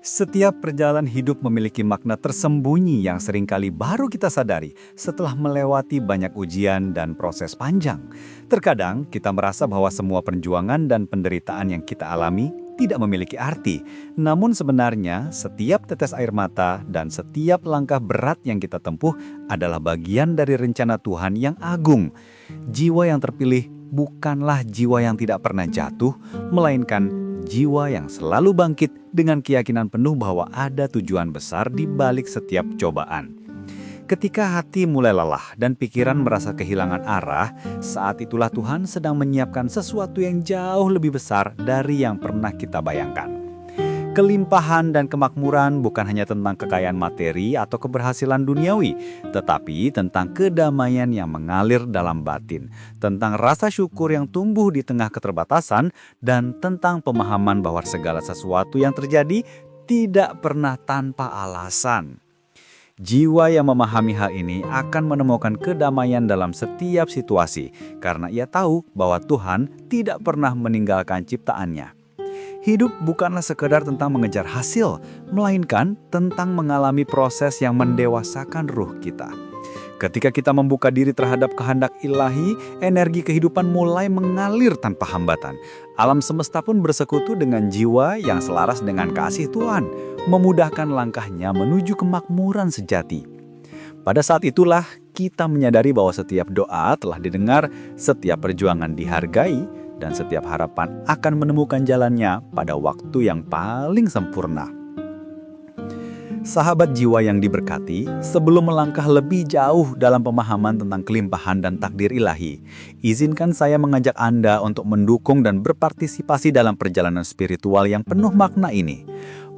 Setiap perjalanan hidup memiliki makna tersembunyi yang seringkali baru kita sadari setelah melewati banyak ujian dan proses panjang. Terkadang kita merasa bahwa semua perjuangan dan penderitaan yang kita alami tidak memiliki arti. Namun sebenarnya setiap tetes air mata dan setiap langkah berat yang kita tempuh adalah bagian dari rencana Tuhan yang agung. Jiwa yang terpilih bukanlah jiwa yang tidak pernah jatuh, melainkan jiwa yang selalu bangkit dengan keyakinan penuh bahwa ada tujuan besar di balik setiap cobaan. Ketika hati mulai lelah dan pikiran merasa kehilangan arah, saat itulah Tuhan sedang menyiapkan sesuatu yang jauh lebih besar dari yang pernah kita bayangkan. Kelimpahan dan kemakmuran bukan hanya tentang kekayaan materi atau keberhasilan duniawi, tetapi tentang kedamaian yang mengalir dalam batin, tentang rasa syukur yang tumbuh di tengah keterbatasan, dan tentang pemahaman bahwa segala sesuatu yang terjadi tidak pernah tanpa alasan. Jiwa yang memahami hal ini akan menemukan kedamaian dalam setiap situasi, karena ia tahu bahwa Tuhan tidak pernah meninggalkan ciptaannya. Hidup bukanlah sekedar tentang mengejar hasil, melainkan tentang mengalami proses yang mendewasakan ruh kita. Ketika kita membuka diri terhadap kehendak ilahi, energi kehidupan mulai mengalir tanpa hambatan. Alam semesta pun bersekutu dengan jiwa yang selaras dengan kasih Tuhan, memudahkan langkahnya menuju kemakmuran sejati. Pada saat itulah kita menyadari bahwa setiap doa telah didengar, setiap perjuangan dihargai, dan setiap harapan akan menemukan jalannya pada waktu yang paling sempurna. Sahabat jiwa yang diberkati, sebelum melangkah lebih jauh dalam pemahaman tentang kelimpahan dan takdir ilahi, izinkan saya mengajak Anda untuk mendukung dan berpartisipasi dalam perjalanan spiritual yang penuh makna ini.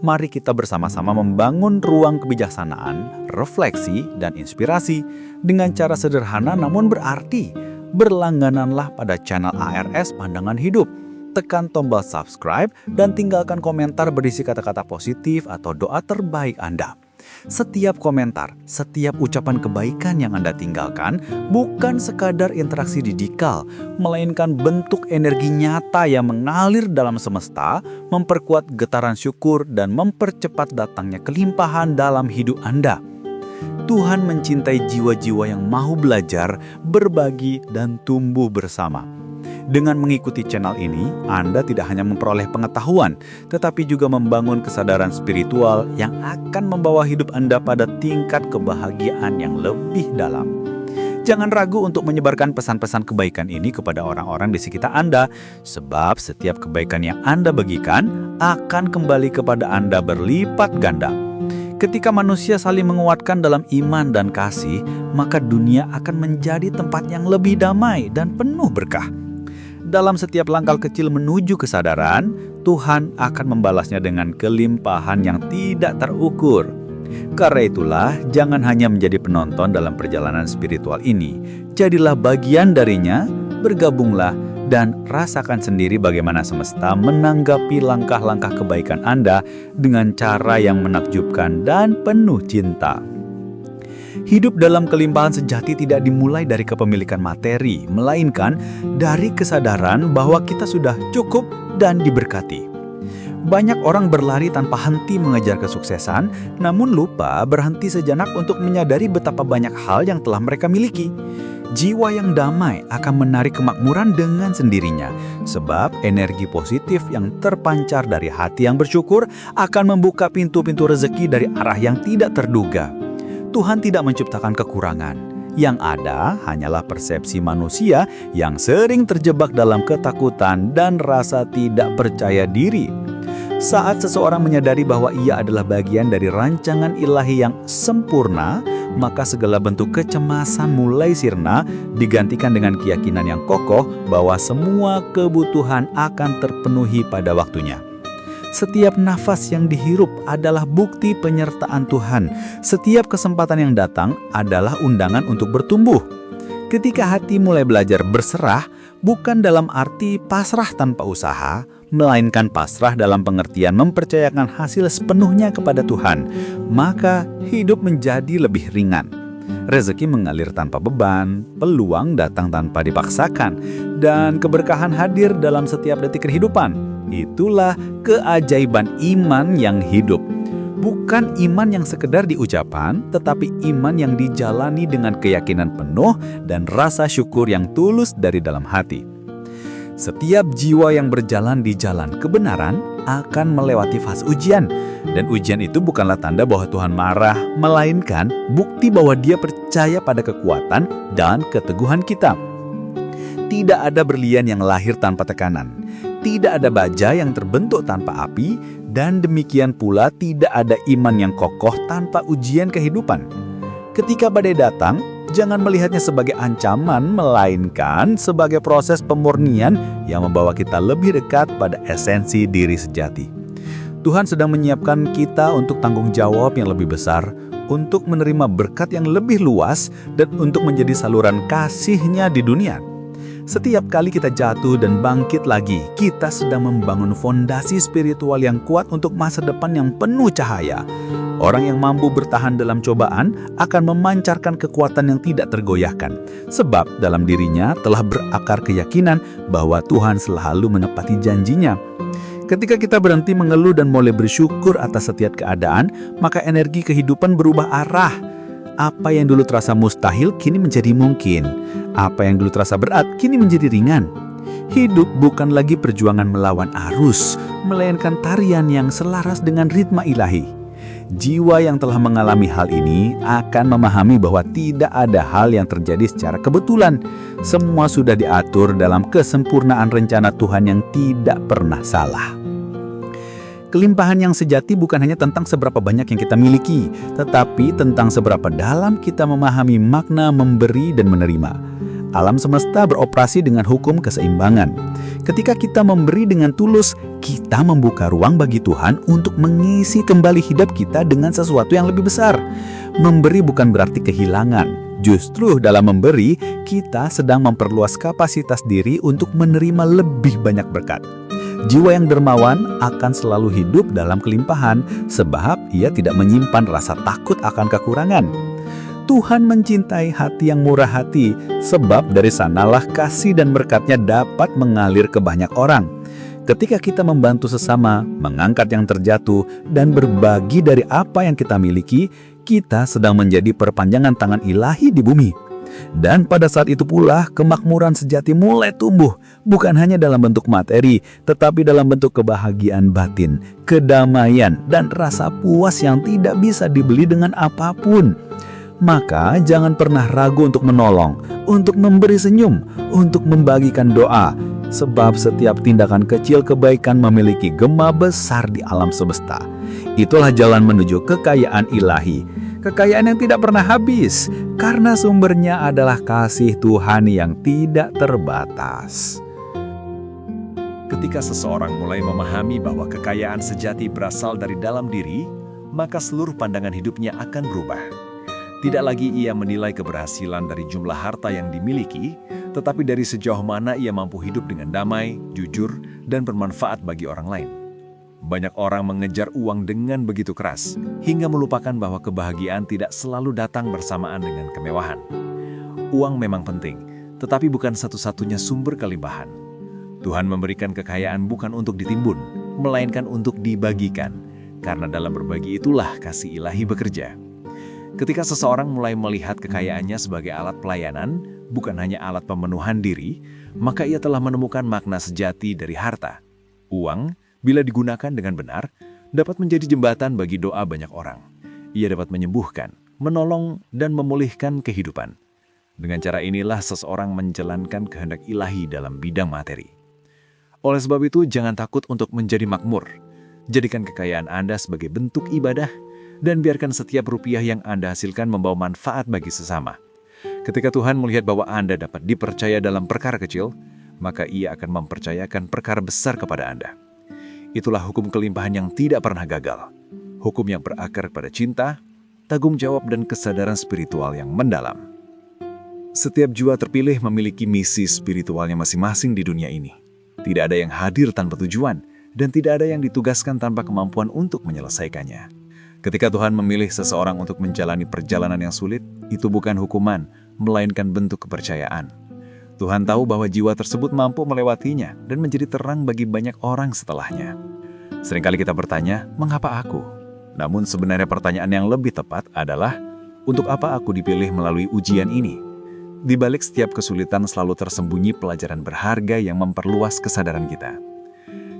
Mari kita bersama-sama membangun ruang kebijaksanaan, refleksi, dan inspirasi dengan cara sederhana namun berarti. Berlanggananlah pada channel ARS Pandangan Hidup. Tekan tombol subscribe dan tinggalkan komentar berisi kata-kata positif atau doa terbaik Anda. Setiap komentar, setiap ucapan kebaikan yang Anda tinggalkan bukan sekadar interaksi didikal, melainkan bentuk energi nyata yang mengalir dalam semesta, memperkuat getaran syukur dan mempercepat datangnya kelimpahan dalam hidup Anda. Tuhan mencintai jiwa-jiwa yang mau belajar, berbagi, dan tumbuh bersama. Dengan mengikuti channel ini, Anda tidak hanya memperoleh pengetahuan, tetapi juga membangun kesadaran spiritual yang akan membawa hidup Anda pada tingkat kebahagiaan yang lebih dalam. Jangan ragu untuk menyebarkan pesan-pesan kebaikan ini kepada orang-orang di sekitar Anda, sebab setiap kebaikan yang Anda bagikan akan kembali kepada Anda berlipat ganda. Ketika manusia saling menguatkan dalam iman dan kasih, maka dunia akan menjadi tempat yang lebih damai dan penuh berkah. Dalam setiap langkah kecil menuju kesadaran, Tuhan akan membalasnya dengan kelimpahan yang tidak terukur. Karena itulah, jangan hanya menjadi penonton dalam perjalanan spiritual ini. Jadilah bagian darinya, bergabunglah, dan rasakan sendiri bagaimana semesta menanggapi langkah-langkah kebaikan Anda dengan cara yang menakjubkan dan penuh cinta. Hidup dalam kelimpahan sejati tidak dimulai dari kepemilikan materi, melainkan dari kesadaran bahwa kita sudah cukup dan diberkati. Banyak orang berlari tanpa henti mengejar kesuksesan, namun lupa berhenti sejenak untuk menyadari betapa banyak hal yang telah mereka miliki. Jiwa yang damai akan menarik kemakmuran dengan sendirinya, sebab energi positif yang terpancar dari hati yang bersyukur akan membuka pintu-pintu rezeki dari arah yang tidak terduga. Tuhan tidak menciptakan kekurangan. Yang ada hanyalah persepsi manusia yang sering terjebak dalam ketakutan dan rasa tidak percaya diri. Saat seseorang menyadari bahwa ia adalah bagian dari rancangan ilahi yang sempurna, maka segala bentuk kecemasan mulai sirna, digantikan dengan keyakinan yang kokoh bahwa semua kebutuhan akan terpenuhi pada waktunya. Setiap nafas yang dihirup adalah bukti penyertaan Tuhan. Setiap kesempatan yang datang adalah undangan untuk bertumbuh. Ketika hati mulai belajar berserah, bukan dalam arti pasrah tanpa usaha, melainkan pasrah dalam pengertian mempercayakan hasil sepenuhnya kepada Tuhan, maka hidup menjadi lebih ringan. Rezeki mengalir tanpa beban, peluang datang tanpa dipaksakan, dan keberkahan hadir dalam setiap detik kehidupan. Itulah keajaiban iman yang hidup. Bukan iman yang sekedar di ucapan, tetapi iman yang dijalani dengan keyakinan penuh dan rasa syukur yang tulus dari dalam hati. Setiap jiwa yang berjalan di jalan kebenaran akan melewati fase ujian. Dan ujian itu bukanlah tanda bahwa Tuhan marah, melainkan bukti bahwa Dia percaya pada kekuatan dan keteguhan kita. Tidak ada berlian yang lahir tanpa tekanan. Tidak ada baja yang terbentuk tanpa api, dan demikian pula tidak ada iman yang kokoh tanpa ujian kehidupan. Ketika badai datang, jangan melihatnya sebagai ancaman, melainkan sebagai proses pemurnian yang membawa kita lebih dekat pada esensi diri sejati. Tuhan sedang menyiapkan kita untuk tanggung jawab yang lebih besar, untuk menerima berkat yang lebih luas, dan untuk menjadi saluran kasih-Nya di dunia. Setiap kali kita jatuh dan bangkit lagi, kita sedang membangun fondasi spiritual yang kuat untuk masa depan yang penuh cahaya. Orang yang mampu bertahan dalam cobaan akan memancarkan kekuatan yang tidak tergoyahkan, sebab dalam dirinya telah berakar keyakinan bahwa Tuhan selalu menepati janjinya. Ketika kita berhenti mengeluh dan mulai bersyukur atas setiap keadaan, maka energi kehidupan berubah arah. Apa yang dulu terasa mustahil kini menjadi mungkin. Apa yang dulu terasa berat kini menjadi ringan. Hidup bukan lagi perjuangan melawan arus, melainkan tarian yang selaras dengan ritme ilahi. Jiwa yang telah mengalami hal ini akan memahami bahwa tidak ada hal yang terjadi secara kebetulan. Semua sudah diatur dalam kesempurnaan rencana Tuhan yang tidak pernah salah. Kelimpahan yang sejati bukan hanya tentang seberapa banyak yang kita miliki, tetapi tentang seberapa dalam kita memahami makna memberi dan menerima. Alam semesta beroperasi dengan hukum keseimbangan. Ketika kita memberi dengan tulus, kita membuka ruang bagi Tuhan untuk mengisi kembali hidup kita dengan sesuatu yang lebih besar. Memberi bukan berarti kehilangan. Justru dalam memberi, kita sedang memperluas kapasitas diri untuk menerima lebih banyak berkat. Jiwa yang dermawan akan selalu hidup dalam kelimpahan, sebab ia tidak menyimpan rasa takut akan kekurangan. Tuhan mencintai hati yang murah hati, sebab dari sanalah kasih dan berkat-Nya dapat mengalir ke banyak orang. Ketika kita membantu sesama, mengangkat yang terjatuh, dan berbagi dari apa yang kita miliki, kita sedang menjadi perpanjangan tangan ilahi di bumi. Dan pada saat itu pula kemakmuran sejati mulai tumbuh, bukan hanya dalam bentuk materi, tetapi dalam bentuk kebahagiaan batin, kedamaian, dan rasa puas yang tidak bisa dibeli dengan apapun. Maka jangan pernah ragu untuk menolong, untuk memberi senyum, untuk membagikan doa, sebab setiap tindakan kecil kebaikan memiliki gema besar di alam semesta. Itulah jalan menuju kekayaan ilahi. Kekayaan yang tidak pernah habis, karena sumbernya adalah kasih Tuhan yang tidak terbatas. Ketika seseorang mulai memahami bahwa kekayaan sejati berasal dari dalam diri, maka seluruh pandangan hidupnya akan berubah. Tidak lagi ia menilai keberhasilan dari jumlah harta yang dimiliki, tetapi dari sejauh mana ia mampu hidup dengan damai, jujur, dan bermanfaat bagi orang lain. Banyak orang mengejar uang dengan begitu keras, hingga melupakan bahwa kebahagiaan tidak selalu datang bersamaan dengan kemewahan. Uang memang penting, tetapi bukan satu-satunya sumber kelimpahan. Tuhan memberikan kekayaan bukan untuk ditimbun, melainkan untuk dibagikan, karena dalam berbagi itulah kasih ilahi bekerja. Ketika seseorang mulai melihat kekayaannya sebagai alat pelayanan, bukan hanya alat pemenuhan diri, maka ia telah menemukan makna sejati dari harta. Uang, bila digunakan dengan benar, dapat menjadi jembatan bagi doa banyak orang. Ia dapat menyembuhkan, menolong, dan memulihkan kehidupan. Dengan cara inilah seseorang menjalankan kehendak ilahi dalam bidang materi. Oleh sebab itu, jangan takut untuk menjadi makmur. Jadikan kekayaan Anda sebagai bentuk ibadah, dan biarkan setiap rupiah yang Anda hasilkan membawa manfaat bagi sesama. Ketika Tuhan melihat bahwa Anda dapat dipercaya dalam perkara kecil, maka Ia akan mempercayakan perkara besar kepada Anda. Itulah hukum kelimpahan yang tidak pernah gagal. Hukum yang berakar pada cinta, tanggung jawab, dan kesadaran spiritual yang mendalam. Setiap jiwa terpilih memiliki misi spiritualnya masing-masing di dunia ini. Tidak ada yang hadir tanpa tujuan, dan tidak ada yang ditugaskan tanpa kemampuan untuk menyelesaikannya. Ketika Tuhan memilih seseorang untuk menjalani perjalanan yang sulit, itu bukan hukuman, melainkan bentuk kepercayaan. Tuhan tahu bahwa jiwa tersebut mampu melewatinya dan menjadi terang bagi banyak orang setelahnya. Seringkali kita bertanya, mengapa aku? Namun sebenarnya pertanyaan yang lebih tepat adalah, untuk apa aku dipilih melalui ujian ini? Di balik setiap kesulitan selalu tersembunyi pelajaran berharga yang memperluas kesadaran kita.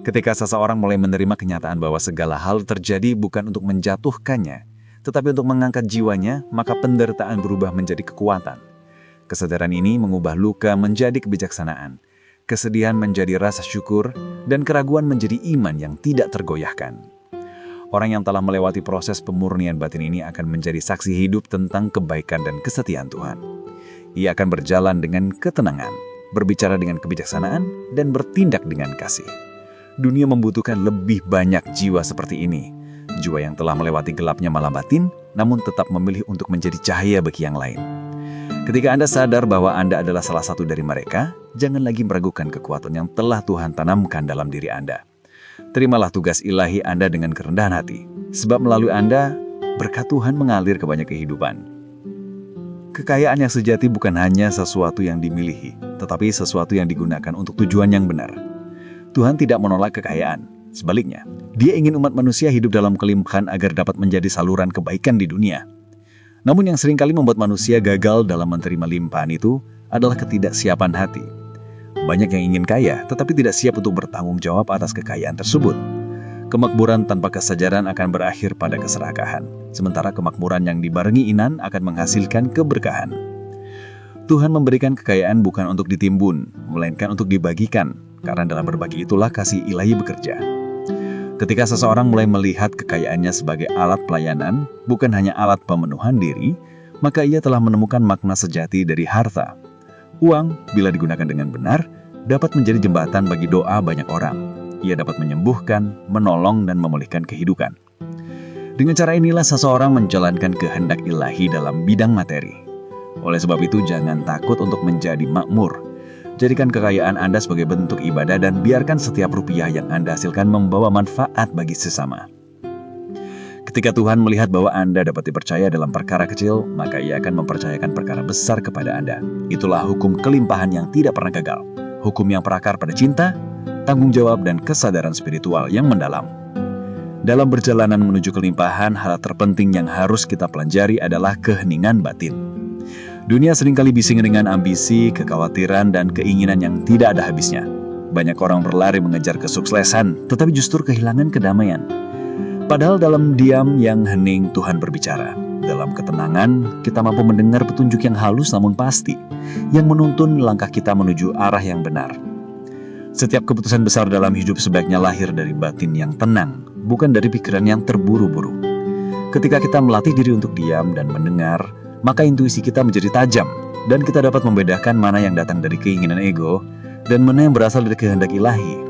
Ketika seseorang mulai menerima kenyataan bahwa segala hal terjadi bukan untuk menjatuhkannya, tetapi untuk mengangkat jiwanya, maka penderitaan berubah menjadi kekuatan. Kesadaran ini mengubah luka menjadi kebijaksanaan, kesedihan menjadi rasa syukur, dan keraguan menjadi iman yang tidak tergoyahkan. Orang yang telah melewati proses pemurnian batin ini akan menjadi saksi hidup tentang kebaikan dan kesetiaan Tuhan. Ia akan berjalan dengan ketenangan, berbicara dengan kebijaksanaan, dan bertindak dengan kasih. Dunia membutuhkan lebih banyak jiwa seperti ini. Jiwa yang telah melewati gelapnya malam batin, namun tetap memilih untuk menjadi cahaya bagi yang lain. Ketika Anda sadar bahwa Anda adalah salah satu dari mereka, jangan lagi meragukan kekuatan yang telah Tuhan tanamkan dalam diri Anda. Terimalah tugas ilahi Anda dengan kerendahan hati, sebab melalui Anda, berkat Tuhan mengalir ke banyak kehidupan. Kekayaan yang sejati bukan hanya sesuatu yang dimiliki, tetapi sesuatu yang digunakan untuk tujuan yang benar. Tuhan tidak menolak kekayaan. Sebaliknya, Dia ingin umat manusia hidup dalam kelimpahan agar dapat menjadi saluran kebaikan di dunia. Namun yang seringkali membuat manusia gagal dalam menerima limpahan itu adalah ketidaksiapan hati. Banyak yang ingin kaya, tetapi tidak siap untuk bertanggung jawab atas kekayaan tersebut. Kemakmuran tanpa kesadaran akan berakhir pada keserakahan, sementara kemakmuran yang dibarengi iman akan menghasilkan keberkahan. Tuhan memberikan kekayaan bukan untuk ditimbun, melainkan untuk dibagikan, karena dalam berbagi itulah kasih ilahi bekerja. Ketika seseorang mulai melihat kekayaannya sebagai alat pelayanan, bukan hanya alat pemenuhan diri, maka ia telah menemukan makna sejati dari harta. Uang, bila digunakan dengan benar, dapat menjadi jembatan bagi doa banyak orang. Ia dapat menyembuhkan, menolong, dan memulihkan kehidupan. Dengan cara inilah seseorang menjalankan kehendak ilahi dalam bidang materi. Oleh sebab itu, jangan takut untuk menjadi makmur. Jadikan kekayaan Anda sebagai bentuk ibadah dan biarkan setiap rupiah yang Anda hasilkan membawa manfaat bagi sesama. Ketika Tuhan melihat bahwa Anda dapat dipercaya dalam perkara kecil, maka Ia akan mempercayakan perkara besar kepada Anda. Itulah hukum kelimpahan yang tidak pernah gagal. Hukum yang berakar pada cinta, tanggung jawab, dan kesadaran spiritual yang mendalam. Dalam perjalanan menuju kelimpahan, hal terpenting yang harus kita pelajari adalah keheningan batin. Dunia seringkali bising dengan ambisi, kekhawatiran, dan keinginan yang tidak ada habisnya. Banyak orang berlari mengejar kesuksesan, tetapi justru kehilangan kedamaian. Padahal dalam diam yang hening Tuhan berbicara. Dalam ketenangan, kita mampu mendengar petunjuk yang halus namun pasti, yang menuntun langkah kita menuju arah yang benar. Setiap keputusan besar dalam hidup sebaiknya lahir dari batin yang tenang, bukan dari pikiran yang terburu-buru. Ketika kita melatih diri untuk diam dan mendengar, maka intuisi kita menjadi tajam, dan kita dapat membedakan mana yang datang dari keinginan ego, dan mana yang berasal dari kehendak ilahi.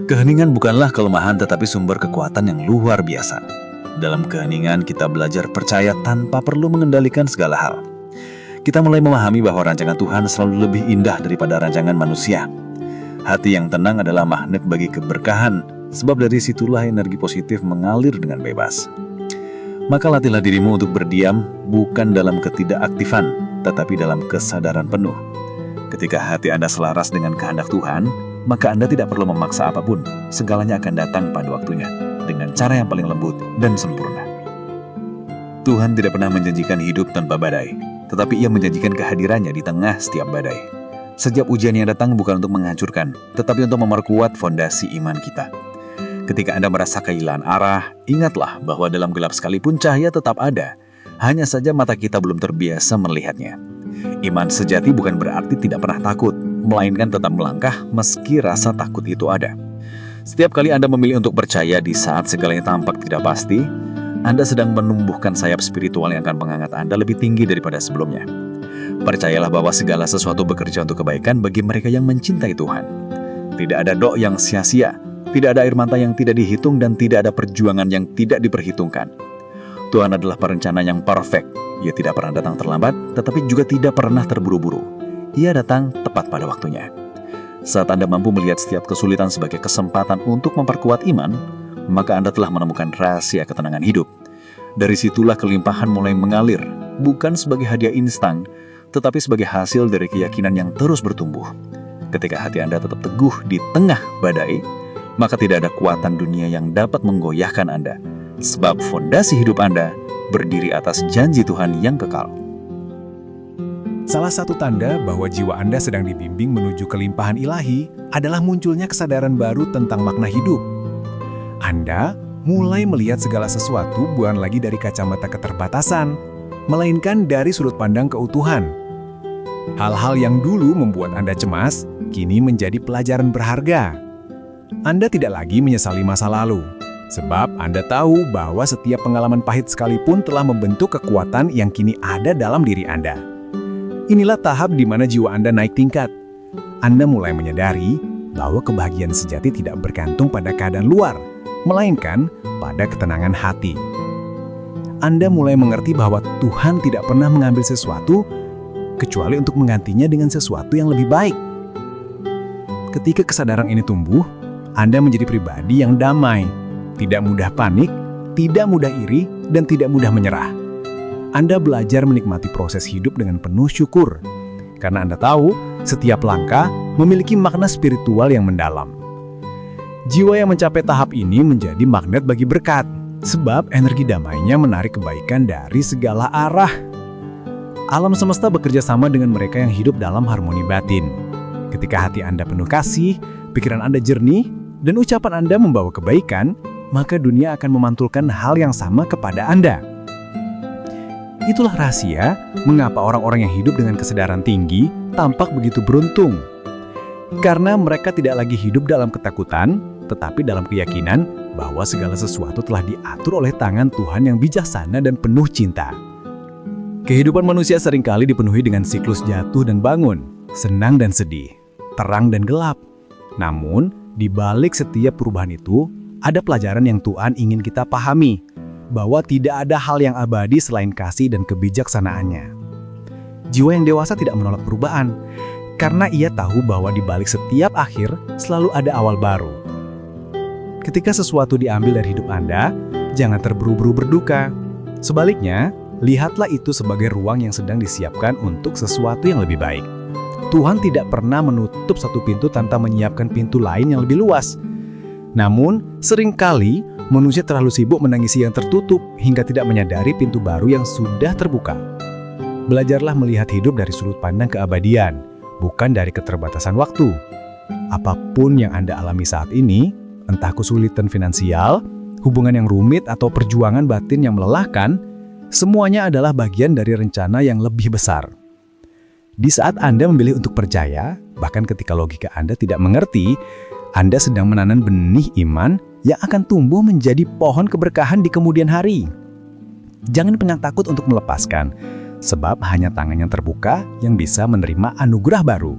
Keheningan bukanlah kelemahan tetapi sumber kekuatan yang luar biasa. Dalam keheningan kita belajar percaya tanpa perlu mengendalikan segala hal. Kita mulai memahami bahwa rancangan Tuhan selalu lebih indah daripada rancangan manusia. Hati yang tenang adalah magnet bagi keberkahan, sebab dari situlah energi positif mengalir dengan bebas. Maka latihlah dirimu untuk berdiam, bukan dalam ketidakaktifan, tetapi dalam kesadaran penuh. Ketika hati Anda selaras dengan kehendak Tuhan, maka Anda tidak perlu memaksa apapun. Segalanya akan datang pada waktunya, dengan cara yang paling lembut dan sempurna. Tuhan tidak pernah menjanjikan hidup tanpa badai, tetapi Ia menjanjikan kehadirannya di tengah setiap badai. Setiap ujian yang datang bukan untuk menghancurkan, tetapi untuk memperkuat fondasi iman kita. Ketika Anda merasa kehilangan arah, ingatlah bahwa dalam gelap sekalipun cahaya tetap ada. Hanya saja mata kita belum terbiasa melihatnya. Iman sejati bukan berarti tidak pernah takut, melainkan tetap melangkah meski rasa takut itu ada. Setiap kali Anda memilih untuk percaya di saat segalanya tampak tidak pasti, Anda sedang menumbuhkan sayap spiritual yang akan mengangkat Anda lebih tinggi daripada sebelumnya. Percayalah bahwa segala sesuatu bekerja untuk kebaikan bagi mereka yang mencintai Tuhan. Tidak ada doa yang sia-sia. Tidak ada air mata yang tidak dihitung dan tidak ada perjuangan yang tidak diperhitungkan. Tuhan adalah perencana yang perfect. Ia tidak pernah datang terlambat, tetapi juga tidak pernah terburu-buru. Ia datang tepat pada waktunya. Saat Anda mampu melihat setiap kesulitan sebagai kesempatan untuk memperkuat iman, maka Anda telah menemukan rahasia ketenangan hidup. Dari situlah kelimpahan mulai mengalir, bukan sebagai hadiah instan, tetapi sebagai hasil dari keyakinan yang terus bertumbuh. Ketika hati Anda tetap teguh di tengah badai, maka tidak ada kekuatan dunia yang dapat menggoyahkan Anda, sebab fondasi hidup Anda berdiri atas janji Tuhan yang kekal. Salah satu tanda bahwa jiwa Anda sedang dibimbing menuju kelimpahan ilahi adalah munculnya kesadaran baru tentang makna hidup. Anda mulai melihat segala sesuatu bukan lagi dari kacamata keterbatasan, melainkan dari sudut pandang keutuhan. Hal-hal yang dulu membuat Anda cemas, kini menjadi pelajaran berharga. Anda tidak lagi menyesali masa lalu, sebab Anda tahu bahwa setiap pengalaman pahit sekalipun telah membentuk kekuatan yang kini ada dalam diri Anda. Inilah tahap di mana jiwa Anda naik tingkat. Anda mulai menyadari bahwa kebahagiaan sejati tidak bergantung pada keadaan luar, melainkan pada ketenangan hati. Anda mulai mengerti bahwa Tuhan tidak pernah mengambil sesuatu kecuali untuk menggantinya dengan sesuatu yang lebih baik. Ketika kesadaran ini tumbuh, Anda menjadi pribadi yang damai, tidak mudah panik, tidak mudah iri, dan tidak mudah menyerah. Anda belajar menikmati proses hidup dengan penuh syukur, karena Anda tahu setiap langkah memiliki makna spiritual yang mendalam. Jiwa yang mencapai tahap ini menjadi magnet bagi berkat, sebab energi damainya menarik kebaikan dari segala arah. Alam semesta bekerja sama dengan mereka yang hidup dalam harmoni batin. Ketika hati Anda penuh kasih, pikiran Anda jernih, dan ucapan Anda membawa kebaikan, maka dunia akan memantulkan hal yang sama kepada Anda. Itulah rahasia mengapa orang-orang yang hidup dengan kesadaran tinggi tampak begitu beruntung. Karena mereka tidak lagi hidup dalam ketakutan, tetapi dalam keyakinan bahwa segala sesuatu telah diatur oleh tangan Tuhan yang bijaksana dan penuh cinta. Kehidupan manusia seringkali dipenuhi dengan siklus jatuh dan bangun, senang dan sedih, terang dan gelap. Namun, di balik setiap perubahan itu, ada pelajaran yang Tuhan ingin kita pahami, bahwa tidak ada hal yang abadi selain kasih dan kebijaksanaannya. Jiwa yang dewasa tidak menolak perubahan, karena ia tahu bahwa di balik setiap akhir selalu ada awal baru. Ketika sesuatu diambil dari hidup Anda, jangan terburu-buru berduka. Sebaliknya, lihatlah itu sebagai ruang yang sedang disiapkan untuk sesuatu yang lebih baik. Tuhan tidak pernah menutup satu pintu tanpa menyiapkan pintu lain yang lebih luas. Namun, seringkali manusia terlalu sibuk menangisi yang tertutup hingga tidak menyadari pintu baru yang sudah terbuka. Belajarlah melihat hidup dari sudut pandang keabadian, bukan dari keterbatasan waktu. Apapun yang Anda alami saat ini, entah kesulitan finansial, hubungan yang rumit, atau perjuangan batin yang melelahkan, semuanya adalah bagian dari rencana yang lebih besar. Di saat Anda memilih untuk percaya, bahkan ketika logika Anda tidak mengerti, Anda sedang menanam benih iman yang akan tumbuh menjadi pohon keberkahan di kemudian hari. Jangan pernah takut untuk melepaskan, sebab hanya tangan yang terbuka yang bisa menerima anugerah baru.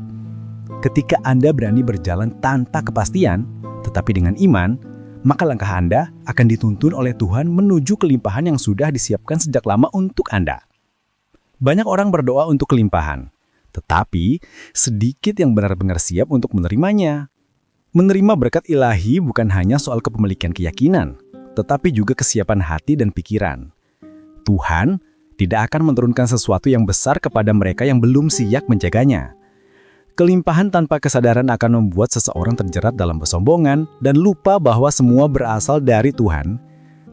Ketika Anda berani berjalan tanpa kepastian, tetapi dengan iman, maka langkah Anda akan dituntun oleh Tuhan menuju kelimpahan yang sudah disiapkan sejak lama untuk Anda. Banyak orang berdoa untuk kelimpahan, tetapi sedikit yang benar-benar siap untuk menerimanya. Menerima berkat ilahi bukan hanya soal kepemilikan keyakinan, tetapi juga kesiapan hati dan pikiran. Tuhan tidak akan menurunkan sesuatu yang besar kepada mereka yang belum siap menjaganya. Kelimpahan tanpa kesadaran akan membuat seseorang terjerat dalam kesombongan dan lupa bahwa semua berasal dari Tuhan.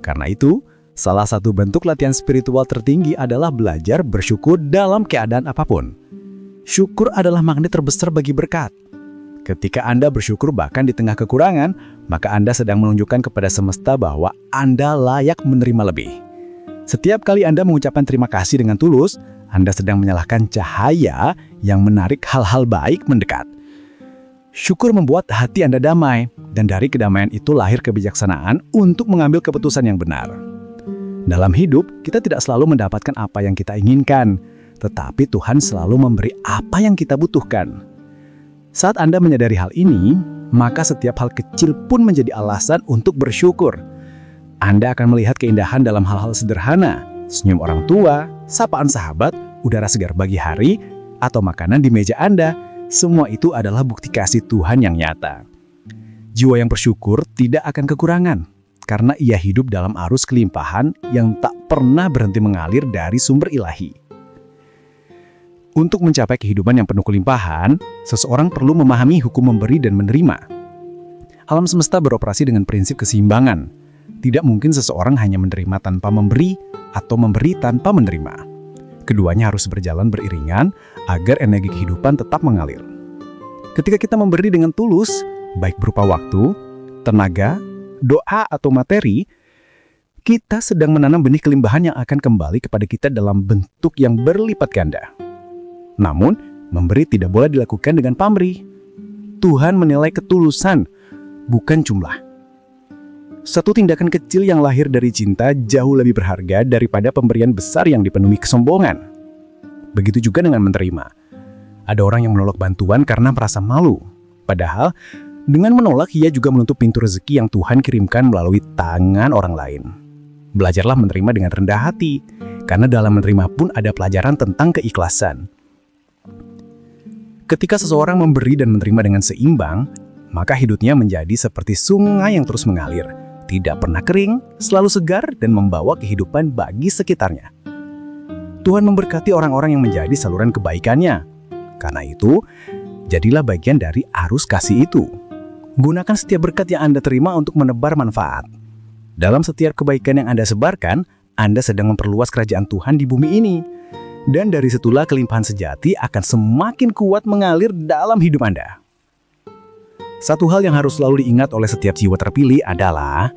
Karena itu, salah satu bentuk latihan spiritual tertinggi adalah belajar bersyukur dalam keadaan apapun. Syukur adalah magnet terbesar bagi berkat. Ketika Anda bersyukur bahkan di tengah kekurangan, maka Anda sedang menunjukkan kepada semesta bahwa Anda layak menerima lebih. Setiap kali Anda mengucapkan terima kasih dengan tulus, Anda sedang menyalakan cahaya yang menarik hal-hal baik mendekat. Syukur membuat hati Anda damai, dan dari kedamaian itu lahir kebijaksanaan untuk mengambil keputusan yang benar. Dalam hidup, kita tidak selalu mendapatkan apa yang kita inginkan, tetapi Tuhan selalu memberi apa yang kita butuhkan. Saat Anda menyadari hal ini, maka setiap hal kecil pun menjadi alasan untuk bersyukur. Anda akan melihat keindahan dalam hal-hal sederhana, senyum orang tua, sapaan sahabat, udara segar pagi hari, atau makanan di meja Anda. Semua itu adalah bukti kasih Tuhan yang nyata. Jiwa yang bersyukur tidak akan kekurangan, karena ia hidup dalam arus kelimpahan yang tak pernah berhenti mengalir dari sumber ilahi. Untuk mencapai kehidupan yang penuh kelimpahan, seseorang perlu memahami hukum memberi dan menerima. Alam semesta beroperasi dengan prinsip keseimbangan. Tidak mungkin seseorang hanya menerima tanpa memberi atau memberi tanpa menerima. Keduanya harus berjalan beriringan agar energi kehidupan tetap mengalir. Ketika kita memberi dengan tulus, baik berupa waktu, tenaga, doa, atau materi, kita sedang menanam benih kelimbahan yang akan kembali kepada kita dalam bentuk yang berlipat ganda. Namun, memberi tidak boleh dilakukan dengan pamrih. Tuhan menilai ketulusan, bukan jumlah. Satu tindakan kecil yang lahir dari cinta jauh lebih berharga daripada pemberian besar yang dipenuhi kesombongan. Begitu juga dengan menerima. Ada orang yang menolak bantuan karena merasa malu. Padahal, dengan menolak ia juga menutup pintu rezeki yang Tuhan kirimkan melalui tangan orang lain. Belajarlah menerima dengan rendah hati, karena dalam menerima pun ada pelajaran tentang keikhlasan. Ketika seseorang memberi dan menerima dengan seimbang, maka hidupnya menjadi seperti sungai yang terus mengalir, tidak pernah kering, selalu segar, dan membawa kehidupan bagi sekitarnya. Tuhan memberkati orang-orang yang menjadi saluran kebaikannya. Karena itu, jadilah bagian dari arus kasih itu. Gunakan setiap berkat yang Anda terima untuk menebar manfaat. Dalam setiap kebaikan yang Anda sebarkan, Anda sedang memperluas kerajaan Tuhan di bumi ini. Dan dari situlah kelimpahan sejati akan semakin kuat mengalir dalam hidup Anda. Satu hal yang harus selalu diingat oleh setiap jiwa terpilih adalah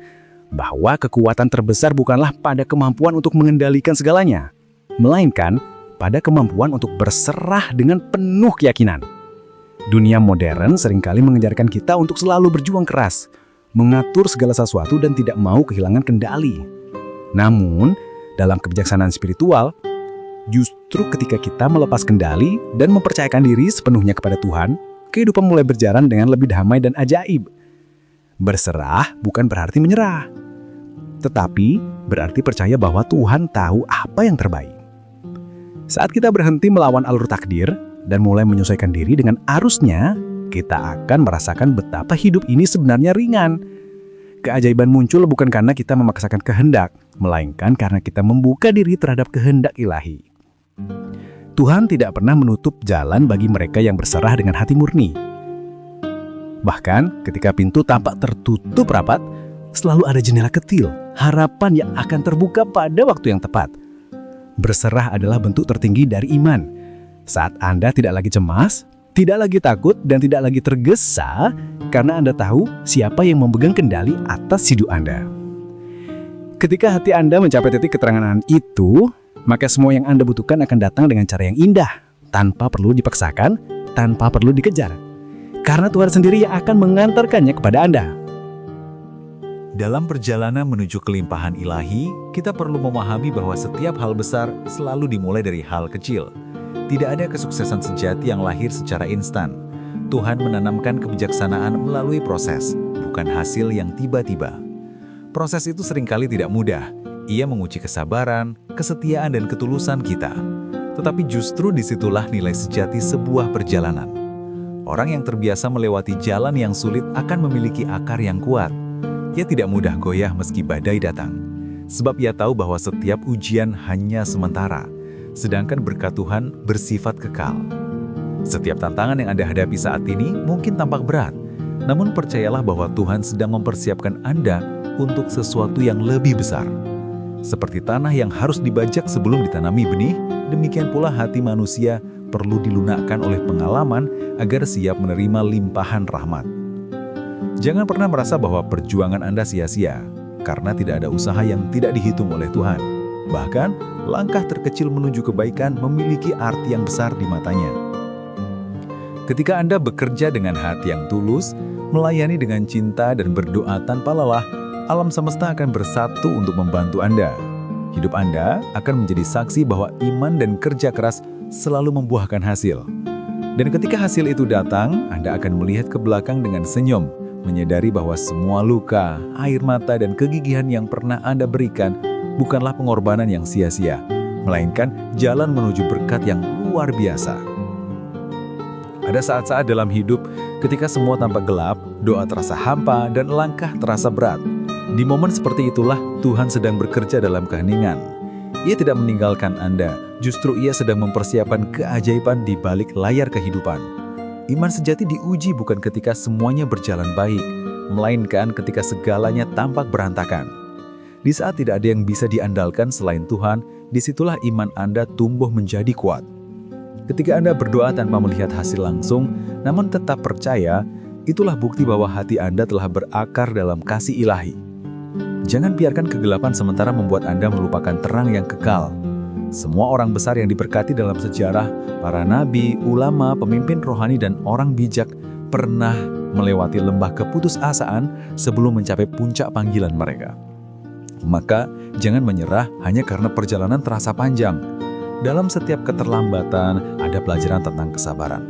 bahwa kekuatan terbesar bukanlah pada kemampuan untuk mengendalikan segalanya, melainkan pada kemampuan untuk berserah dengan penuh keyakinan. Dunia modern seringkali mengejarkan kita untuk selalu berjuang keras, mengatur segala sesuatu dan tidak mau kehilangan kendali. Namun, dalam kebijaksanaan spiritual, justru ketika kita melepas kendali dan mempercayakan diri sepenuhnya kepada Tuhan, kehidupan mulai berjalan dengan lebih damai dan ajaib. Berserah bukan berarti menyerah, tetapi berarti percaya bahwa Tuhan tahu apa yang terbaik. Saat kita berhenti melawan alur takdir dan mulai menyesuaikan diri dengan arusnya, kita akan merasakan betapa hidup ini sebenarnya ringan. Keajaiban muncul bukan karena kita memaksakan kehendak, melainkan karena kita membuka diri terhadap kehendak ilahi. Tuhan tidak pernah menutup jalan bagi mereka yang berserah dengan hati murni. Bahkan ketika pintu tampak tertutup rapat, selalu ada jendela kecil, harapan yang akan terbuka pada waktu yang tepat. Berserah adalah bentuk tertinggi dari iman. Saat Anda tidak lagi cemas, tidak lagi takut, dan tidak lagi tergesa, karena Anda tahu siapa yang memegang kendali atas hidup Anda. Ketika hati Anda mencapai titik keterangan itu, maka semua yang Anda butuhkan akan datang dengan cara yang indah, tanpa perlu dipaksakan, tanpa perlu dikejar. Karena Tuhan sendiri yang akan mengantarkannya kepada Anda. Dalam perjalanan menuju kelimpahan ilahi, kita perlu memahami bahwa setiap hal besar selalu dimulai dari hal kecil. Tidak ada kesuksesan sejati yang lahir secara instan. Tuhan menanamkan kebijaksanaan melalui proses, bukan hasil yang tiba-tiba. Proses itu seringkali tidak mudah. Ia menguji kesabaran, kesetiaan, dan ketulusan kita. Tetapi justru disitulah nilai sejati sebuah perjalanan. Orang yang terbiasa melewati jalan yang sulit akan memiliki akar yang kuat. Ia tidak mudah goyah meski badai datang. Sebab ia tahu bahwa setiap ujian hanya sementara, sedangkan berkat Tuhan bersifat kekal. Setiap tantangan yang Anda hadapi saat ini mungkin tampak berat, namun percayalah bahwa Tuhan sedang mempersiapkan Anda untuk sesuatu yang lebih besar. Seperti tanah yang harus dibajak sebelum ditanami benih, demikian pula hati manusia perlu dilunakkan oleh pengalaman agar siap menerima limpahan rahmat. Jangan pernah merasa bahwa perjuangan Anda sia-sia, karena tidak ada usaha yang tidak dihitung oleh Tuhan. Bahkan, langkah terkecil menuju kebaikan memiliki arti yang besar di matanya. Ketika Anda bekerja dengan hati yang tulus, melayani dengan cinta dan berdoa tanpa lelah, alam semesta akan bersatu untuk membantu Anda. Hidup Anda akan menjadi saksi bahwa iman dan kerja keras selalu membuahkan hasil. Dan ketika hasil itu datang, Anda akan melihat ke belakang dengan senyum, menyadari bahwa semua luka, air mata, dan kegigihan yang pernah Anda berikan bukanlah pengorbanan yang sia-sia, melainkan jalan menuju berkat yang luar biasa. Ada saat-saat dalam hidup ketika semua tampak gelap, doa terasa hampa, dan langkah terasa berat. Di momen seperti itulah Tuhan sedang bekerja dalam keheningan. Ia tidak meninggalkan Anda, justru ia sedang mempersiapkan keajaiban di balik layar kehidupan. Iman sejati diuji bukan ketika semuanya berjalan baik, melainkan ketika segalanya tampak berantakan. Di saat tidak ada yang bisa diandalkan selain Tuhan, disitulah iman Anda tumbuh menjadi kuat. Ketika Anda berdoa tanpa melihat hasil langsung, namun tetap percaya, itulah bukti bahwa hati Anda telah berakar dalam kasih ilahi. Jangan biarkan kegelapan sementara membuat Anda melupakan terang yang kekal. Semua orang besar yang diberkati dalam sejarah, para nabi, ulama, pemimpin rohani, dan orang bijak pernah melewati lembah keputusasaan sebelum mencapai puncak panggilan mereka. Maka, jangan menyerah hanya karena perjalanan terasa panjang. Dalam setiap keterlambatan, ada pelajaran tentang kesabaran.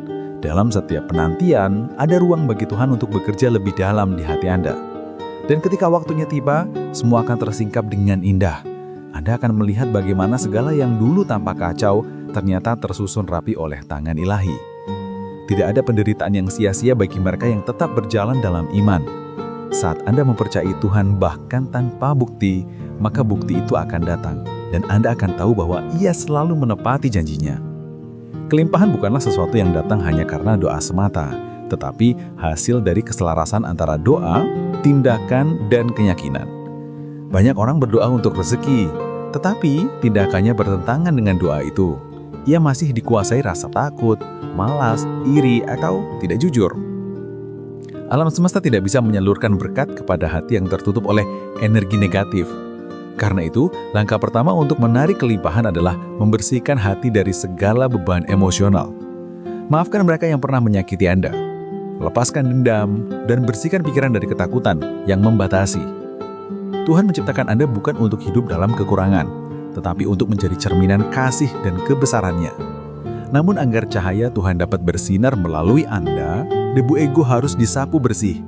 Dalam setiap penantian, ada ruang bagi Tuhan untuk bekerja lebih dalam di hati Anda. Dan ketika waktunya tiba, semua akan tersingkap dengan indah. Anda akan melihat bagaimana segala yang dulu tampak kacau, ternyata tersusun rapi oleh tangan ilahi. Tidak ada penderitaan yang sia-sia bagi mereka yang tetap berjalan dalam iman. Saat Anda mempercayai Tuhan bahkan tanpa bukti, maka bukti itu akan datang. Dan Anda akan tahu bahwa Ia selalu menepati janjinya. Kelimpahan bukanlah sesuatu yang datang hanya karena doa semata, tetapi hasil dari keselarasan antara doa, tindakan, dan keyakinan. Banyak orang berdoa untuk rezeki, tetapi tindakannya bertentangan dengan doa itu. Ia masih dikuasai rasa takut, malas, iri, atau tidak jujur. Alam semesta tidak bisa menyalurkan berkat kepada hati yang tertutup oleh energi negatif. Karena itu, langkah pertama untuk menarik kelimpahan adalah membersihkan hati dari segala beban emosional. Maafkan mereka yang pernah menyakiti Anda. Lepaskan dendam, dan bersihkan pikiran dari ketakutan yang membatasi. Tuhan menciptakan Anda bukan untuk hidup dalam kekurangan, tetapi untuk menjadi cerminan kasih dan kebesarannya. Namun agar cahaya Tuhan dapat bersinar melalui Anda, debu ego harus disapu bersih.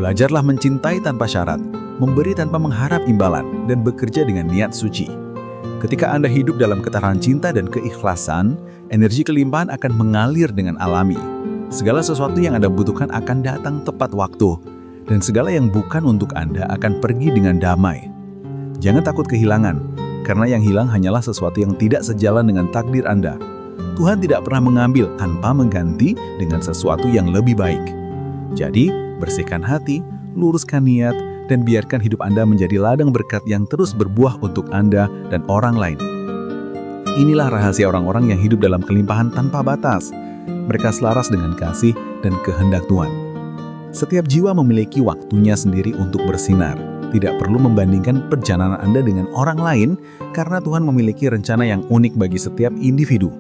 Belajarlah mencintai tanpa syarat, memberi tanpa mengharap imbalan, dan bekerja dengan niat suci. Ketika Anda hidup dalam getaran cinta dan keikhlasan, energi kelimpahan akan mengalir dengan alami. Segala sesuatu yang Anda butuhkan akan datang tepat waktu, dan segala yang bukan untuk Anda akan pergi dengan damai. Jangan takut kehilangan, karena yang hilang hanyalah sesuatu yang tidak sejalan dengan takdir Anda. Tuhan tidak pernah mengambil tanpa mengganti dengan sesuatu yang lebih baik. Jadi, bersihkan hati, luruskan niat, dan biarkan hidup Anda menjadi ladang berkat yang terus berbuah untuk Anda dan orang lain. Inilah rahasia orang-orang yang hidup dalam kelimpahan tanpa batas. Mereka selaras dengan kasih dan kehendak Tuhan. Setiap jiwa memiliki waktunya sendiri untuk bersinar. Tidak perlu membandingkan perjalanan Anda dengan orang lain, karena Tuhan memiliki rencana yang unik bagi setiap individu.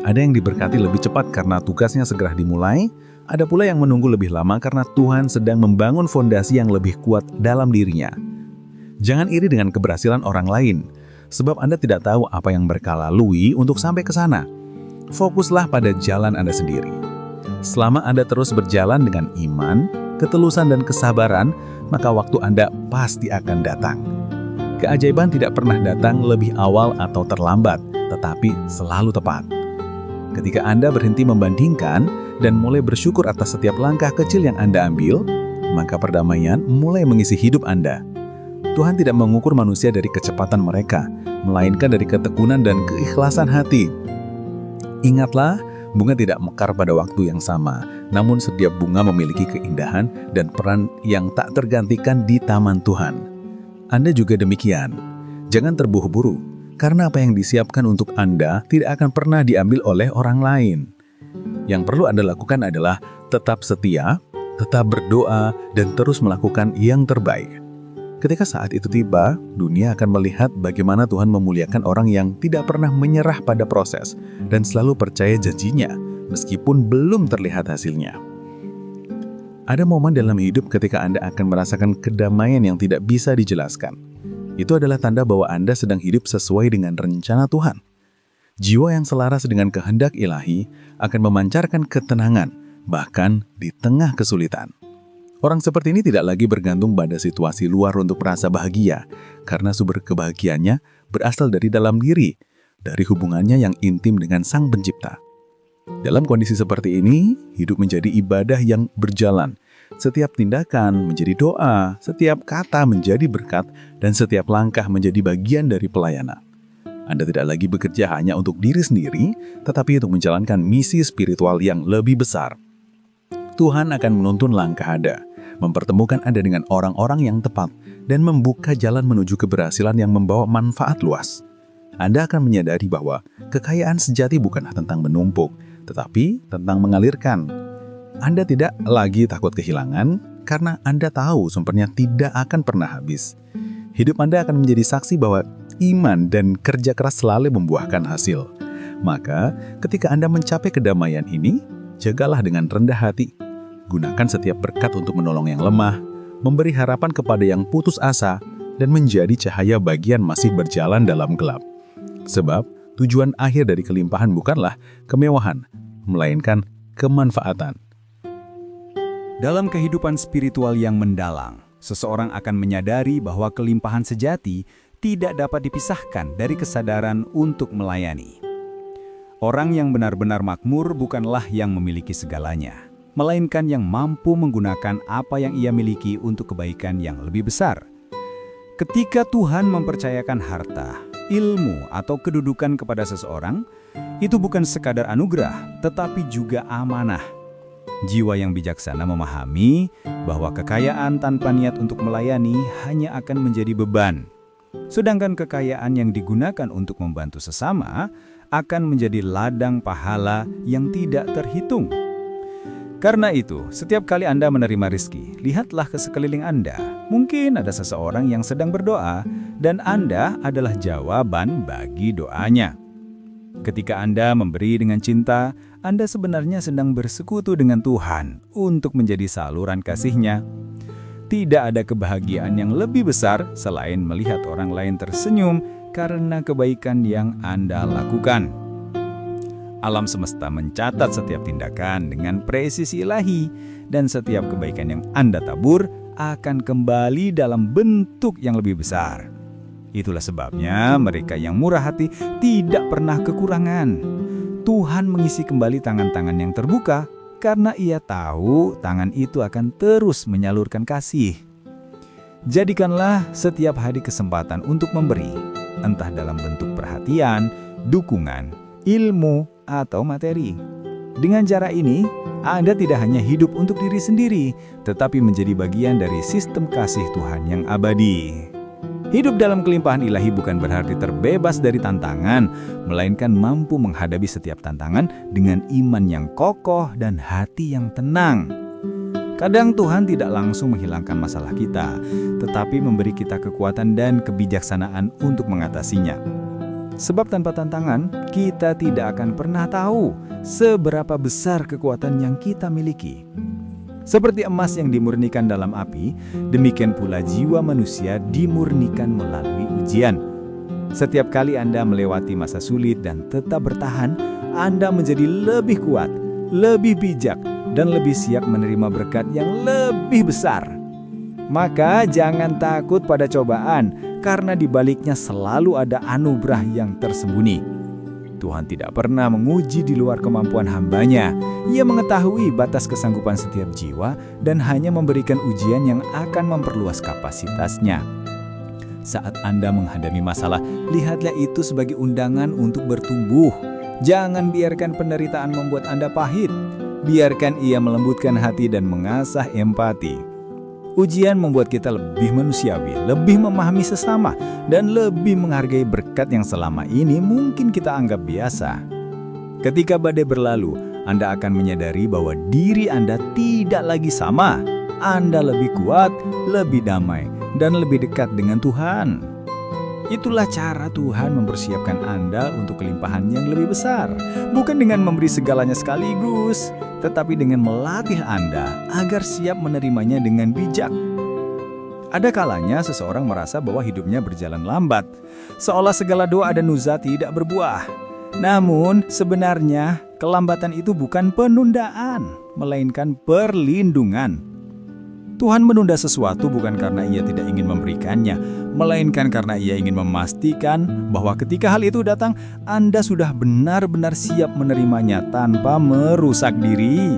Ada yang diberkati lebih cepat karena tugasnya segera dimulai, ada pula yang menunggu lebih lama karena Tuhan sedang membangun fondasi yang lebih kuat dalam dirinya. Jangan iri dengan keberhasilan orang lain, sebab Anda tidak tahu apa yang mereka lalui untuk sampai ke sana. Fokuslah pada jalan Anda sendiri. Selama Anda terus berjalan dengan iman, ketulusan, dan kesabaran, maka waktu Anda pasti akan datang. Keajaiban tidak pernah datang lebih awal atau terlambat, tetapi selalu tepat. Ketika Anda berhenti membandingkan dan mulai bersyukur atas setiap langkah kecil yang Anda ambil, maka perdamaian mulai mengisi hidup Anda. Tuhan tidak mengukur manusia dari kecepatan mereka, melainkan dari ketekunan dan keikhlasan hati. Ingatlah, bunga tidak mekar pada waktu yang sama, namun setiap bunga memiliki keindahan dan peran yang tak tergantikan di taman Tuhan. Anda juga demikian. Jangan terburu-buru, karena apa yang disiapkan untuk Anda tidak akan pernah diambil oleh orang lain. Yang perlu Anda lakukan adalah tetap setia, tetap berdoa, dan terus melakukan yang terbaik. Ketika saat itu tiba, dunia akan melihat bagaimana Tuhan memuliakan orang yang tidak pernah menyerah pada proses dan selalu percaya janjinya, meskipun belum terlihat hasilnya. Ada momen dalam hidup ketika Anda akan merasakan kedamaian yang tidak bisa dijelaskan. Itu adalah tanda bahwa Anda sedang hidup sesuai dengan rencana Tuhan. Jiwa yang selaras dengan kehendak ilahi akan memancarkan ketenangan, bahkan di tengah kesulitan. Orang seperti ini tidak lagi bergantung pada situasi luar untuk merasa bahagia, karena sumber kebahagiaannya berasal dari dalam diri, dari hubungannya yang intim dengan Sang Pencipta. Dalam kondisi seperti ini, hidup menjadi ibadah yang berjalan. Setiap tindakan menjadi doa, setiap kata menjadi berkat, dan setiap langkah menjadi bagian dari pelayanan. Anda tidak lagi bekerja hanya untuk diri sendiri, tetapi untuk menjalankan misi spiritual yang lebih besar. Tuhan akan menuntun langkah Anda, mempertemukan Anda dengan orang-orang yang tepat, dan membuka jalan menuju keberhasilan yang membawa manfaat luas. Anda akan menyadari bahwa kekayaan sejati bukanlah tentang menumpuk, tetapi tentang mengalirkan. Anda tidak lagi takut kehilangan, karena Anda tahu sumbernya tidak akan pernah habis. Hidup Anda akan menjadi saksi bahwa iman dan kerja keras selalu membuahkan hasil. Maka, ketika Anda mencapai kedamaian ini, jagalah dengan rendah hati. Gunakan setiap berkat untuk menolong yang lemah, memberi harapan kepada yang putus asa, dan menjadi cahaya bagian masih berjalan dalam gelap. Sebab, tujuan akhir dari kelimpahan bukanlah kemewahan, melainkan kemanfaatan. Dalam kehidupan spiritual yang mendalam, seseorang akan menyadari bahwa kelimpahan sejati tidak dapat dipisahkan dari kesadaran untuk melayani. Orang yang benar-benar makmur bukanlah yang memiliki segalanya, melainkan yang mampu menggunakan apa yang ia miliki untuk kebaikan yang lebih besar. Ketika Tuhan mempercayakan harta, ilmu, atau kedudukan kepada seseorang, itu bukan sekadar anugerah, tetapi juga amanah. Jiwa yang bijaksana memahami bahwa kekayaan tanpa niat untuk melayani hanya akan menjadi beban. Sedangkan kekayaan yang digunakan untuk membantu sesama akan menjadi ladang pahala yang tidak terhitung. Karena itu, setiap kali Anda menerima rezeki, lihatlah ke sekeliling Anda. Mungkin ada seseorang yang sedang berdoa, dan Anda adalah jawaban bagi doanya. Ketika Anda memberi dengan cinta, Anda sebenarnya sedang bersekutu dengan Tuhan untuk menjadi saluran kasih-Nya. Tidak ada kebahagiaan yang lebih besar selain melihat orang lain tersenyum karena kebaikan yang Anda lakukan. Alam semesta mencatat setiap tindakan dengan presisi ilahi, dan setiap kebaikan yang Anda tabur akan kembali dalam bentuk yang lebih besar. Itulah sebabnya mereka yang murah hati tidak pernah kekurangan. Tuhan mengisi kembali tangan-tangan yang terbuka, karena Ia tahu tangan itu akan terus menyalurkan kasih. Jadikanlah setiap hari kesempatan untuk memberi, entah dalam bentuk perhatian, dukungan, ilmu, atau materi. Dengan cara ini, Anda tidak hanya hidup untuk diri sendiri, tetapi menjadi bagian dari sistem kasih Tuhan yang abadi. Hidup dalam kelimpahan ilahi bukan berarti terbebas dari tantangan, melainkan mampu menghadapi setiap tantangan dengan iman yang kokoh dan hati yang tenang. Kadang Tuhan tidak langsung menghilangkan masalah kita, tetapi memberi kita kekuatan dan kebijaksanaan untuk mengatasinya. Sebab tanpa tantangan, kita tidak akan pernah tahu seberapa besar kekuatan yang kita miliki. Seperti emas yang dimurnikan dalam api, demikian pula jiwa manusia dimurnikan melalui ujian. Setiap kali Anda melewati masa sulit dan tetap bertahan, Anda menjadi lebih kuat, lebih bijak, dan lebih siap menerima berkat yang lebih besar. Maka jangan takut pada cobaan, karena di baliknya selalu ada anugerah yang tersembunyi. Tuhan tidak pernah menguji di luar kemampuan hamba-Nya. Ia mengetahui batas kesanggupan setiap jiwa dan hanya memberikan ujian yang akan memperluas kapasitasnya. Saat Anda menghadapi masalah, lihatlah itu sebagai undangan untuk bertumbuh. Jangan biarkan penderitaan membuat Anda pahit. Biarkan ia melembutkan hati dan mengasah empati. Ujian membuat kita lebih manusiawi, lebih memahami sesama, dan lebih menghargai berkat yang selama ini mungkin kita anggap biasa. Ketika badai berlalu, Anda akan menyadari bahwa diri Anda tidak lagi sama. Anda lebih kuat, lebih damai, dan lebih dekat dengan Tuhan. Itulah cara Tuhan mempersiapkan Anda untuk kelimpahan yang lebih besar. Bukan dengan memberi segalanya sekaligus, tetapi dengan melatih Anda agar siap menerimanya dengan bijak. Ada kalanya seseorang merasa bahwa hidupnya berjalan lambat, seolah segala doa dan usaha tidak berbuah. Namun, sebenarnya kelambatan itu bukan penundaan, melainkan perlindungan. Tuhan menunda sesuatu bukan karena Ia tidak ingin memberikannya, melainkan karena Ia ingin memastikan bahwa ketika hal itu datang, Anda sudah benar-benar siap menerimanya tanpa merusak diri.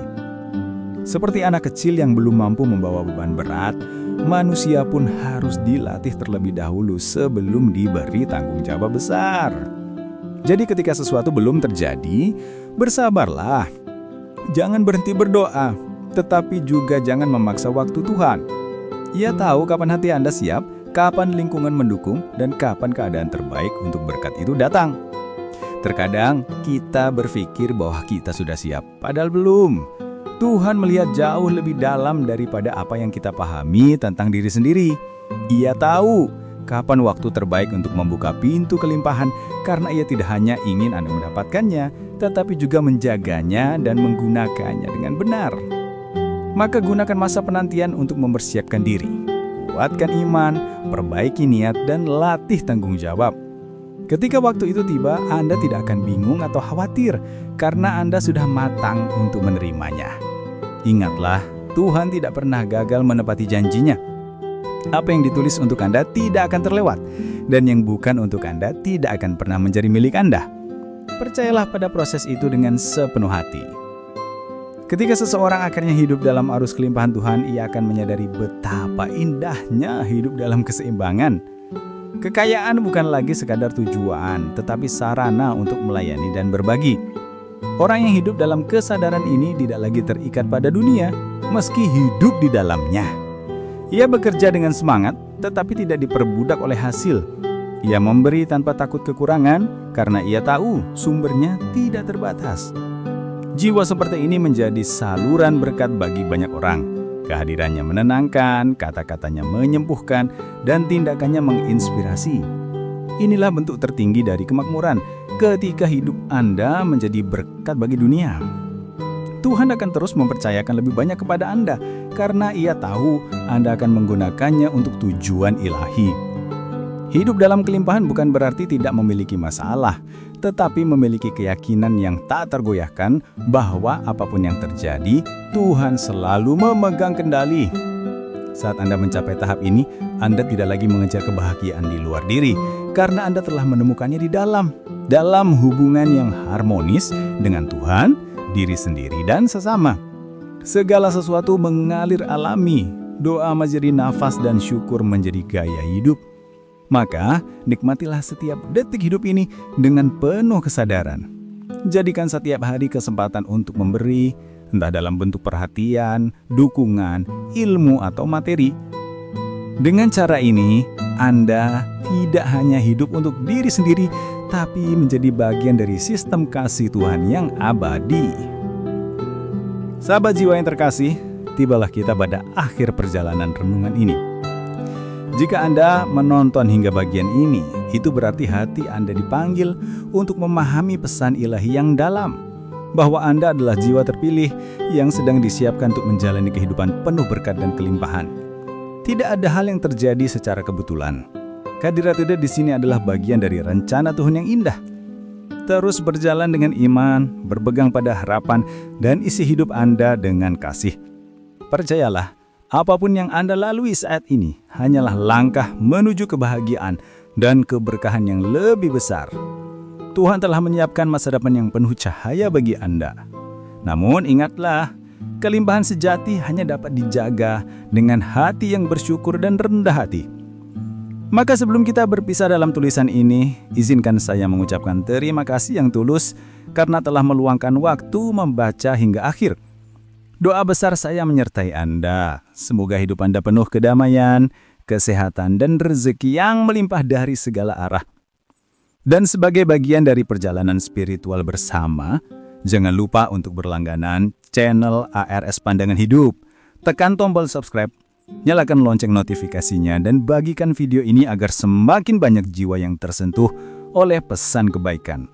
Seperti anak kecil yang belum mampu membawa beban berat, manusia pun harus dilatih terlebih dahulu sebelum diberi tanggung jawab besar. Jadi ketika sesuatu belum terjadi, bersabarlah. Jangan berhenti berdoa, tetapi juga jangan memaksa waktu Tuhan. Ia tahu kapan hati Anda siap, kapan lingkungan mendukung, dan kapan keadaan terbaik untuk berkat itu datang. Terkadang kita berpikir bahwa kita sudah siap, padahal belum. Tuhan melihat jauh lebih dalam daripada apa yang kita pahami tentang diri sendiri. Ia tahu kapan waktu terbaik untuk membuka pintu kelimpahan karena ia tidak hanya ingin Anda mendapatkannya, tetapi juga menjaganya dan menggunakannya dengan benar. Maka gunakan masa penantian untuk mempersiapkan diri. Kuatkan iman, perbaiki niat, dan latih tanggung jawab. Ketika waktu itu tiba, Anda tidak akan bingung atau khawatir karena Anda sudah matang untuk menerimanya. Ingatlah, Tuhan tidak pernah gagal menepati janjinya. Apa yang ditulis untuk Anda tidak akan terlewat, dan yang bukan untuk Anda tidak akan pernah menjadi milik Anda. Percayalah pada proses itu dengan sepenuh hati. Ketika seseorang akhirnya hidup dalam arus kelimpahan Tuhan, ia akan menyadari betapa indahnya hidup dalam keseimbangan. Kekayaan bukan lagi sekadar tujuan, tetapi sarana untuk melayani dan berbagi. Orang yang hidup dalam kesadaran ini tidak lagi terikat pada dunia, meski hidup di dalamnya. Ia bekerja dengan semangat, tetapi tidak diperbudak oleh hasil. Ia memberi tanpa takut kekurangan, karena ia tahu sumbernya tidak terbatas. Jiwa seperti ini menjadi saluran berkat bagi banyak orang. Kehadirannya menenangkan, kata-katanya menyembuhkan, dan tindakannya menginspirasi. Inilah bentuk tertinggi dari kemakmuran ketika hidup Anda menjadi berkat bagi dunia. Tuhan akan terus mempercayakan lebih banyak kepada Anda karena Ia tahu Anda akan menggunakannya untuk tujuan ilahi. Hidup dalam kelimpahan bukan berarti tidak memiliki masalah, tetapi memiliki keyakinan yang tak tergoyahkan bahwa apapun yang terjadi, Tuhan selalu memegang kendali. Saat Anda mencapai tahap ini, Anda tidak lagi mengejar kebahagiaan di luar diri, karena Anda telah menemukannya di dalam hubungan yang harmonis dengan Tuhan, diri sendiri, dan sesama. Segala sesuatu mengalir alami, doa menjadi nafas dan syukur menjadi gaya hidup. Maka, nikmatilah setiap detik hidup ini dengan penuh kesadaran. Jadikan setiap hari kesempatan untuk memberi, entah dalam bentuk perhatian, dukungan, ilmu, atau materi. Dengan cara ini, Anda tidak hanya hidup untuk diri sendiri, tapi menjadi bagian dari sistem kasih Tuhan yang abadi. Sahabat jiwa yang terkasih, tibalah kita pada akhir perjalanan renungan ini. Jika Anda menonton hingga bagian ini, itu berarti hati Anda dipanggil untuk memahami pesan ilahi yang dalam, bahwa Anda adalah jiwa terpilih yang sedang disiapkan untuk menjalani kehidupan penuh berkat dan kelimpahan. Tidak ada hal yang terjadi secara kebetulan. Kehadiran Anda di sini adalah bagian dari rencana Tuhan yang indah. Terus berjalan dengan iman, berpegang pada harapan, dan isi hidup Anda dengan kasih. Percayalah, apapun yang Anda lalui saat ini hanyalah langkah menuju kebahagiaan dan keberkahan yang lebih besar. Tuhan telah menyiapkan masa depan yang penuh cahaya bagi Anda. Namun ingatlah, kelimpahan sejati hanya dapat dijaga dengan hati yang bersyukur dan rendah hati. Maka sebelum kita berpisah dalam tulisan ini, izinkan saya mengucapkan terima kasih yang tulus karena telah meluangkan waktu membaca hingga akhir. Doa besar saya menyertai Anda. Semoga hidup Anda penuh kedamaian, kesehatan, dan rezeki yang melimpah dari segala arah. Dan sebagai bagian dari perjalanan spiritual bersama, jangan lupa untuk berlangganan channel ARS Pandangan Hidup. Tekan tombol subscribe, nyalakan lonceng notifikasinya, dan bagikan video ini agar semakin banyak jiwa yang tersentuh oleh pesan kebaikan.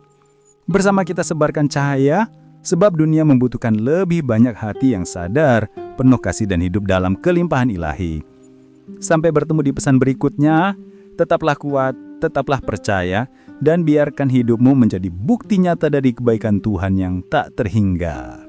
Bersama kita sebarkan cahaya, sebab dunia membutuhkan lebih banyak hati yang sadar, penuh kasih dan hidup dalam kelimpahan ilahi. Sampai bertemu di pesan berikutnya, tetaplah kuat, tetaplah percaya, dan biarkan hidupmu menjadi bukti nyata dari kebaikan Tuhan yang tak terhingga.